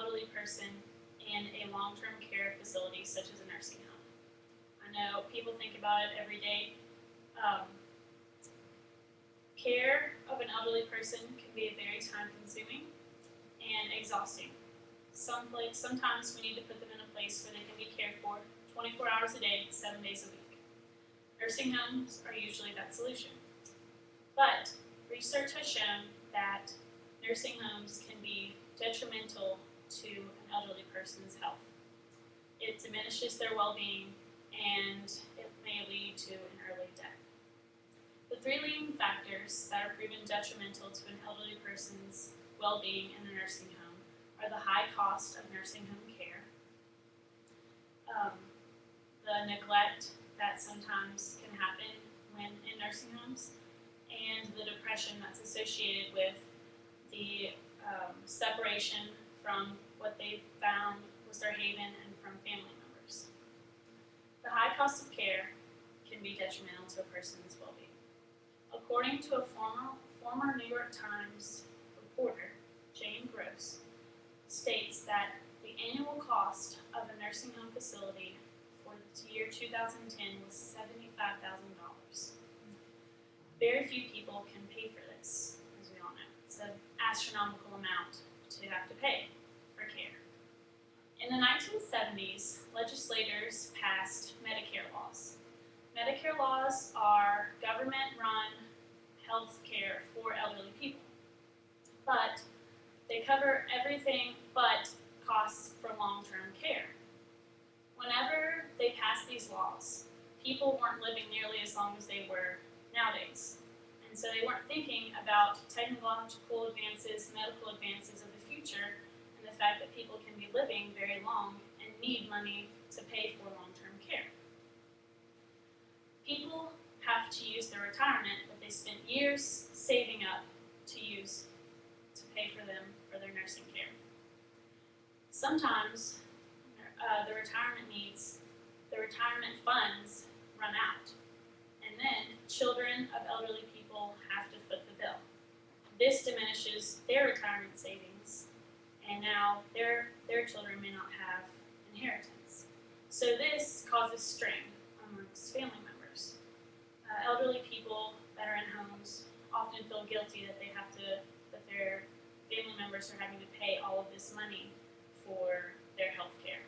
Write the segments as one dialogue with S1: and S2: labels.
S1: elderly person in a long-term care facility such as a nursing home. I know people think about it every day. Care of an elderly person can be very time-consuming and exhausting. Sometimes we need to put them in a place where they can be cared for 24 hours a day, 7 days a week. Nursing homes are usually that solution. But research has shown that nursing homes can be detrimental to an elderly person's health. It diminishes their well-being and it may lead to an early death. The three leading factors that are proven detrimental to an elderly person's well-being in a nursing home are the high cost of nursing home care, the neglect that sometimes can happen when in nursing homes, and the depression that's associated with the separation from what they found was their haven and from family members. The high cost of care can be detrimental to a person's well-being. According to a former New York Times reporter, Jane Gross, states that the annual cost of a nursing home facility for the year 2010 was $75,000. Very few people can pay for this, as we all know. It's an astronomical amount to have to pay for care. In the 1970s, legislators passed Medicare laws. Medicare laws are government-run health care for elderly people, but they cover everything but costs for long-term care. Whenever they passed these laws, people weren't living nearly as long as they were nowadays. And so they weren't thinking about technological advances, medical advances of the future, and the fact that people can be living very long and need money to pay for long-term care. People have to use their retirement that they spent years saving up to use to pay for them for their nursing care. Sometimes the retirement funds run out, and then children of elderly people have to foot the bill. This diminishes their retirement savings, and now their children may not have inheritance. So this causes strain amongst family members. Elderly people that are in homes often feel guilty that that their family members are having to pay all of this money for their health care.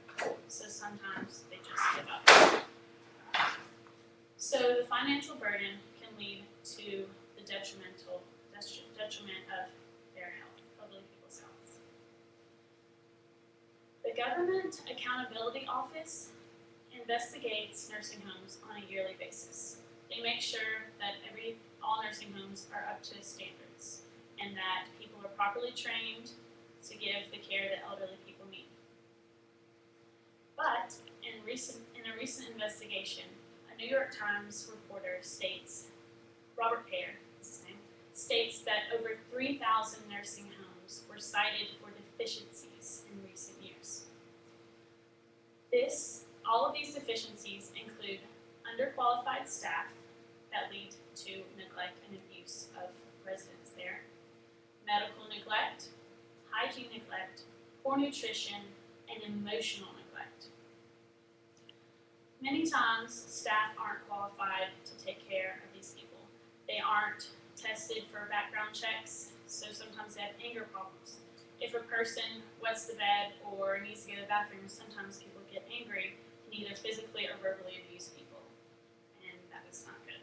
S1: So sometimes they just give up. So the financial burden can lead to the detriment of their health, elderly people's health. The Government Accountability Office investigates nursing homes on a yearly basis. They make sure that all nursing homes are up to standards and that people are properly trained to give the care that elderly people need. But in a recent investigation, a New York Times reporter states, Robert Pear is his name, states that over 3,000 nursing homes were cited for deficiencies in recent years. All of these deficiencies include underqualified staff that lead to neglect and abuse of residents there, medical neglect, hygiene neglect, poor nutrition, and emotional neglect. Many times, staff aren't qualified to take care of these people. They aren't tested for background checks, so sometimes they have anger problems. If a person wets the bed or needs to go to the bathroom, sometimes people get angry and either physically or verbally abuse people, and that is not good.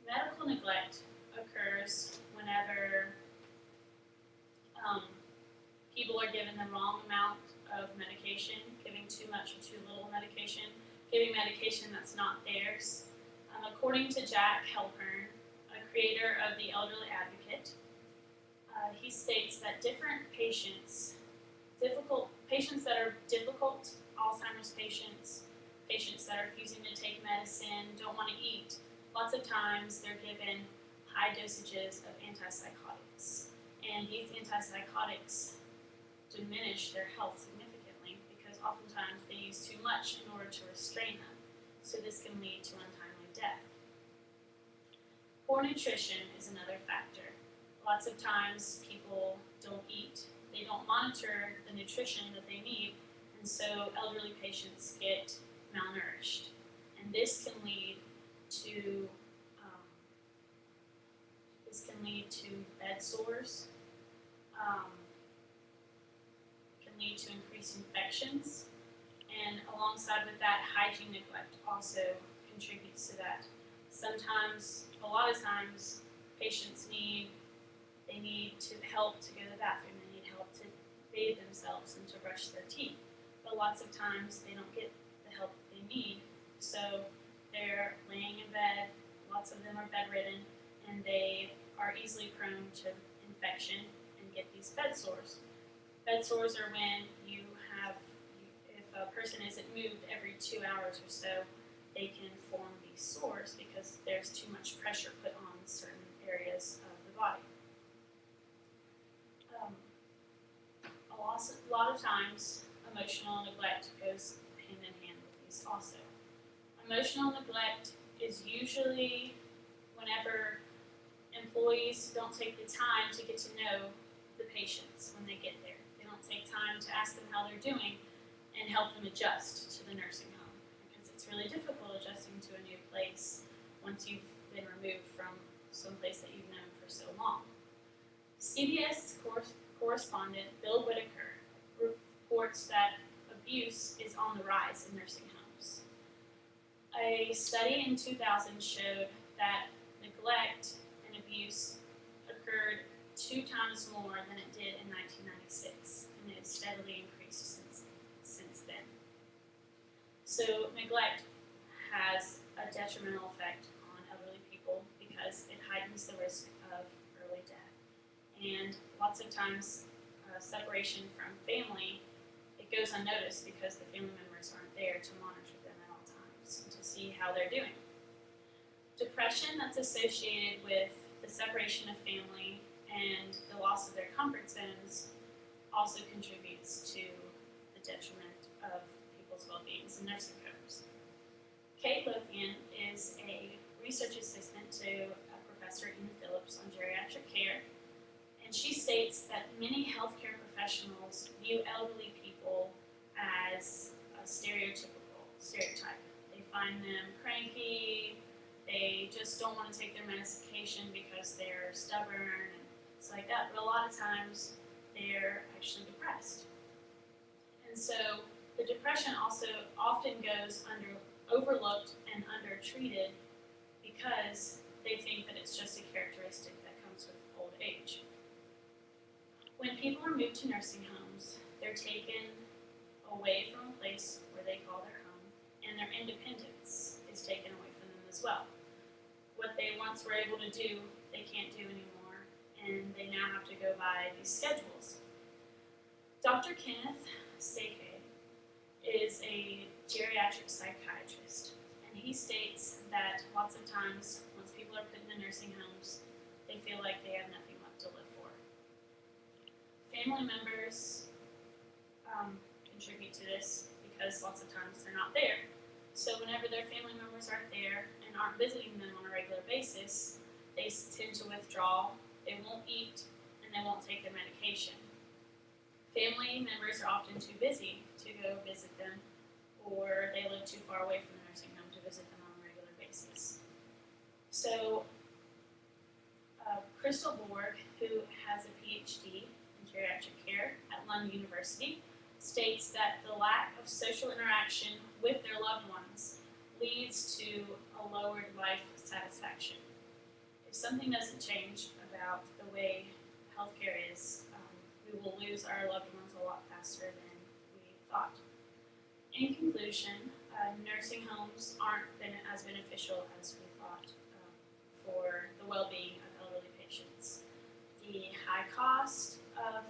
S1: Medical neglect occurs whenever people are given the wrong amount of medication, giving too much or too little medication, giving medication that's not theirs. According to Jack Halpern, a creator of the Elderly Advocate, he states that different patients that are difficult, Alzheimer's patients, patients that are refusing to take medicine, don't want to eat, lots of times they're given high dosages of antipsychotics. And these antipsychotics diminish their health significantly because oftentimes they use too much in order to restrain them. So this can lead to untimely death. Poor nutrition is another factor. Lots of times people don't eat they don't monitor the nutrition that they need, and so elderly patients get malnourished. And this can lead to bed sores, can lead to increased infections, and alongside with that, hygiene neglect also contributes to that. Sometimes, a lot of times, patients need to help to go to the bathroom, they need help to bathe themselves and to brush their teeth. But lots of times they don't get the help they need, so they're laying in bed, lots of them are bedridden, and they are easily prone to infection and get these bed sores. Bed sores are when if a person isn't moved every 2 hours or so, they can form these sores because there's too much pressure put on certain areas of the body. A lot of times, emotional neglect goes hand in hand with these also. Emotional neglect is usually whenever employees don't take the time to get to know the patients when they get there. They don't take time to ask them how they're doing and help them adjust to the nursing home, because it's really difficult adjusting to a new place once you've been removed from some place that you've known for so long. CBS correspondent Bill Whitaker reports that abuse is on the rise in nursing homes. A study in 2000 showed that neglect and abuse occurred 2 times more than it did in 1996, and it has steadily increased since then. So neglect has a detrimental effect on elderly people because it heightens the risk of early death. And lots of times, separation from family, it goes unnoticed because the family members aren't there to monitor them at all times and to see how they're doing. Depression that's associated with the separation of family and the loss of their comfort zones also contributes to the detriment of people's well-being in nursing homes. Kate Lothian is a research assistant to Professor Ian Phillips on geriatric care, and she states that many healthcare professionals view elderly people as a stereotype. They find them cranky, they just don't want to take their medication because they're stubborn and it's like that, but a lot of times they're actually depressed. And so the depression also often goes overlooked and undertreated because they think that it's just a characteristic that comes with old age. When people are moved to nursing homes, they're taken away from a place where they call their home, and their independence is taken away from them as well. What they once were able to do, they can't do anymore, and they now have to go by these schedules. Dr. Kenneth Seke is a geriatric psychiatrist, and he states that lots of times, once people are put in the nursing homes, they feel like they have nothing left to live for. Family members contribute to this because lots of times they're not there. So whenever their family members aren't there and aren't visiting them on a regular basis, they tend to withdraw, they won't eat, and they won't take their medication. Family members are often too busy to go visit them, or they live too far away from the nursing home to visit them on a regular basis. So Crystal Borg, who has a PhD in geriatric care at London University, states that the lack of social interaction with their loved ones leads to a lowered life satisfaction. If something doesn't change about the way healthcare is, we will lose our loved ones a lot faster than we thought. In conclusion, nursing homes aren't as beneficial as we thought for the well-being of elderly patients. The high cost of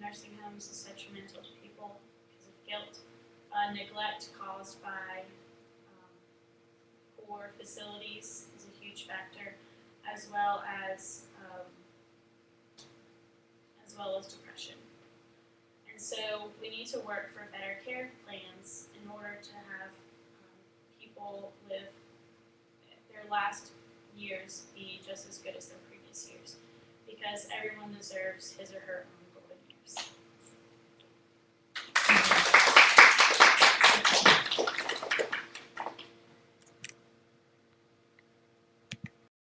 S1: nursing homes is detrimental to people because of guilt, neglect caused by poor facilities is a huge factor, as well as depression. And so we need to work for better care plans in order to have people live their last years be just as good as their previous years, because everyone deserves his or her own